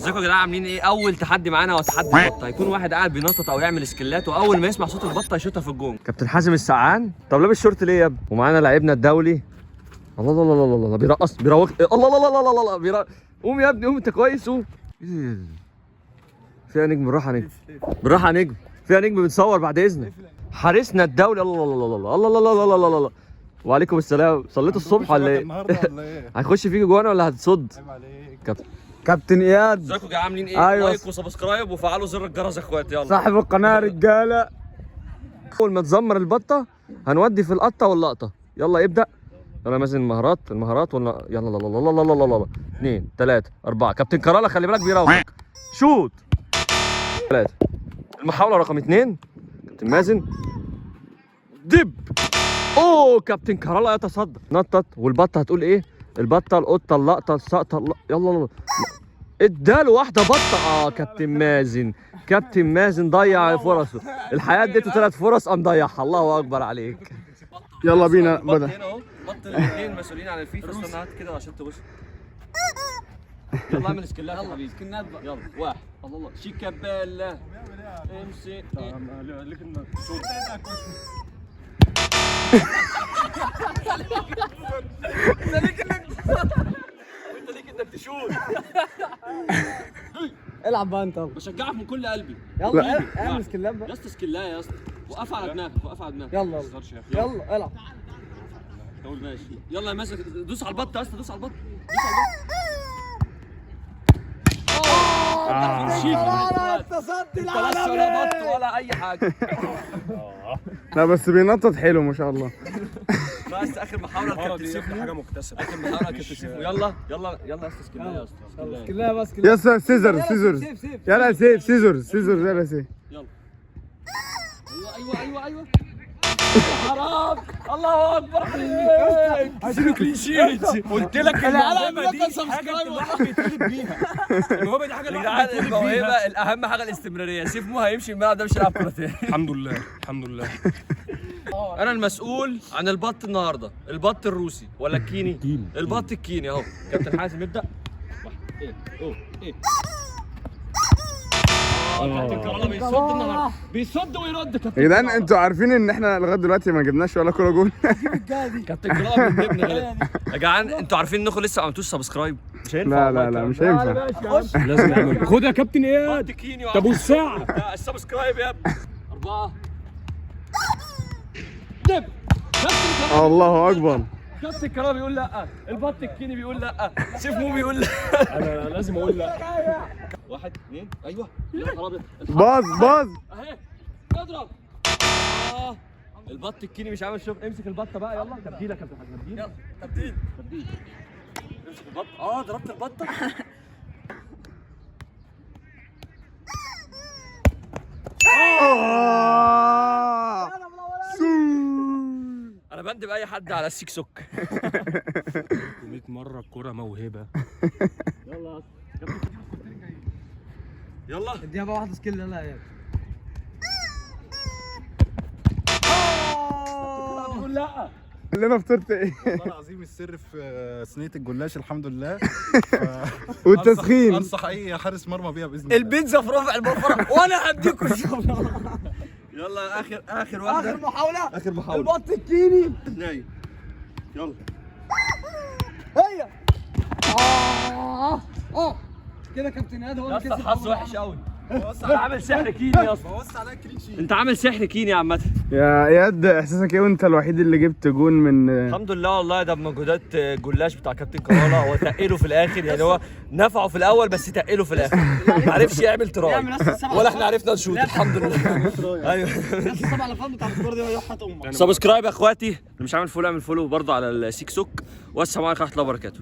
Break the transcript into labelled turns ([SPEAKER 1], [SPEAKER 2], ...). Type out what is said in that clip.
[SPEAKER 1] ازيكم يا جدعان عاملين ايه؟ اول تحدي معانا هو تحدي البطه، هيكون واحد قاعد بينطط او يعمل سكيلات واول ما يسمع صوت البطه يشوطها في الجون. كابتن حازم السقعان، طب لابس شورت ليه يا ابني؟ ومعانا لاعبنا الدولي. الله الله الله الله الله بيرقص بيروق. الله الله الله الله الله بيرقص. قوم يا ابني قوم، انت كويس قوم. فيها نجم، بالراحه نجم، بالراحه نجم، فيها نجم بنصور بعد اذنك. حارسنا الدولي. الله الله الله الله الله الله الله الله الله. وعليكم السلام. صليت الصبح ولا ايه؟ هيخش فيك جوان ولا هتصد؟ عيب عليك.
[SPEAKER 2] كابتن اياد،
[SPEAKER 1] ازيكم يا جدعان عاملين ايه؟
[SPEAKER 2] أيوة.
[SPEAKER 1] لايك وسبسكرايب وفعلوا زر الجرس يا اخواتي. يلا
[SPEAKER 2] صاحب القناه رجاله. اول ما تزمر البطه هنودي في القطه واللقطه. يلا ابدا. يلا مازن المهارات ولا يلا. الله الله الله الله الله. 2 3 4. كابتن كراله خلي بالك بيراوغك. شوت 3. المحاوله رقم 2. كابتن مازن دب. اوه كابتن كراله يتصدى. نطط والبطه هتقول ايه؟ البطه القطه اللقطه السقطه. يلا يلا اداله واحده بطه. كابتن مازن، كابتن مازن ضيع فرصه. الحياه اديته 3 فرص قام ضيعها. الله اكبر عليك. يلا بينا
[SPEAKER 1] بطل هنا اهو. بطل الاثنين مسؤولين عن الفيفا. استنى هات كده عشان تبص. يلا اعمل سكيلات يا حبيبي. سكيلات بقى. يلا 1. الله الله شيكابالا امسك. ليك انك تشوط. انت ليك انك تشوت.
[SPEAKER 2] العب بقى انت.
[SPEAKER 1] بشجعك من كل قلبي.
[SPEAKER 2] يلا اعمل سكيلات بقى
[SPEAKER 1] يا اسطى سكيلايه يا اسطى. وقف على دماغك، وقف على دماغك.
[SPEAKER 2] يلا يلا العب.
[SPEAKER 1] قول ماشي. يلا يا مازن دوس على البط يا اسطى. دوس على البط. دوس على البط.
[SPEAKER 2] اتصدي
[SPEAKER 1] انت لسه ولا بط ولا اي حاجه.
[SPEAKER 2] لا بس بينطط حلو ما شاء الله.
[SPEAKER 1] بس اخر محاوله لكابتن سيفو.
[SPEAKER 3] حاجه مكتسبه.
[SPEAKER 1] اخر محاوله لكابتن سيفو. يلا يلا يلا يا اسطى سكيلايه يا اسطى.
[SPEAKER 2] سكيلات بس يا اسطى. سيزر يلا سيف سيزر يلا سيف.
[SPEAKER 1] يلا ايوه ايوه حرام. الله اكبر عليك. عايزين كلين شيت. قلت لك الموهبه دي حاجه الواحد بيتولد بيها. الموهبه دي حاجه الواحد بيتولد بيها. الموهبه الاهم حاجه الاستمراريه. سيف مو هيمشي الملعب ده مش هيلعب كوره تاني.
[SPEAKER 3] الحمد لله الحمد لله.
[SPEAKER 1] انا المسؤول عن البط النهارده. البط الروسي ولا الكيني؟ البط الكيني اهو. كابتن حازم ابدا. ايه كابتن كراله بيصد النهارده. بيصد ويرد كابتن.
[SPEAKER 2] يا جدعان انتوا عارفين ان احنا لغايه دلوقتي ما جبناش ولا كوره جول.
[SPEAKER 1] كابتن كراله بيجيبنا غالبا. يا جدعان انتوا عارفين انكم لسه ما عملتوش سبسكرايب؟ مش هينفع.
[SPEAKER 2] لا مش هينفع.
[SPEAKER 3] لازم نعمل. خد يا كابتن اياد.
[SPEAKER 1] بط كيني.
[SPEAKER 3] طب والساعه؟
[SPEAKER 1] السبسكرايب يا ابني. 4. دب. كابتن كراله.
[SPEAKER 2] الله اكبر.
[SPEAKER 1] كابتن كراله بيقول لا. البط الكيني بيقول لا. سيف مو بيقول لا.
[SPEAKER 3] انا لازم اقول لا.
[SPEAKER 1] 1 2. ايوه يا خرابي.
[SPEAKER 2] باظ
[SPEAKER 1] اهي اضرب. البط الكيني مش عامل شغل. امسك البطه بقى. يلا تبديل يا كابتن حاج. تبديل. يلا تبديل. امسك البطه. ضربت البطه. انا بندب اي حد على السيك سوك.
[SPEAKER 3] 100 مره الكوره موهبه.
[SPEAKER 1] يلا يلا
[SPEAKER 2] اديها بقى واحده سكيل. يلا يا
[SPEAKER 1] بيقول لا.
[SPEAKER 2] اللي انا فطرت ايه؟
[SPEAKER 4] والله العظيم السر في صينيه الجلاش الحمد لله.
[SPEAKER 2] والتسخين.
[SPEAKER 4] انصح اي حارس مرمى بيها باذن الله.
[SPEAKER 1] البيتزا في رفع المرفرة وانا هديكم الشغل. يلا اخر واحده. اخر محاوله.
[SPEAKER 2] البط الكيني.
[SPEAKER 1] نايم. يلا
[SPEAKER 2] هي كده كابتن اياد هو
[SPEAKER 1] يا
[SPEAKER 2] اللي
[SPEAKER 1] اسطى
[SPEAKER 2] كسب.
[SPEAKER 1] الحظ وحش قوي. انت عامل سحر كيني يا اسطى.
[SPEAKER 4] بص عليا كلين شيت.
[SPEAKER 1] انت عامل سحر كيني عامه.
[SPEAKER 2] يا اياد احساسك ايه وانت الوحيد اللي جبت جون من
[SPEAKER 1] الحمد لله والله. ده بمجهودات الجلاش بتاع كابتن كراله. هو تقله في الاخر يعني. هو نفعه في الاول بس تقله في الاخر. ما عرفش يعمل تراي ولا احنا عرفنا نشوط. الحمد لله. ايوه
[SPEAKER 2] السبع لفات بتاع الكوره دي يحط امك.
[SPEAKER 1] سبسكرايب يا اخواتي. اللي مش عامل فولو اعمل فولو برضه على السيك سوك. والسلام عليكم ورحمه الله وبركاته.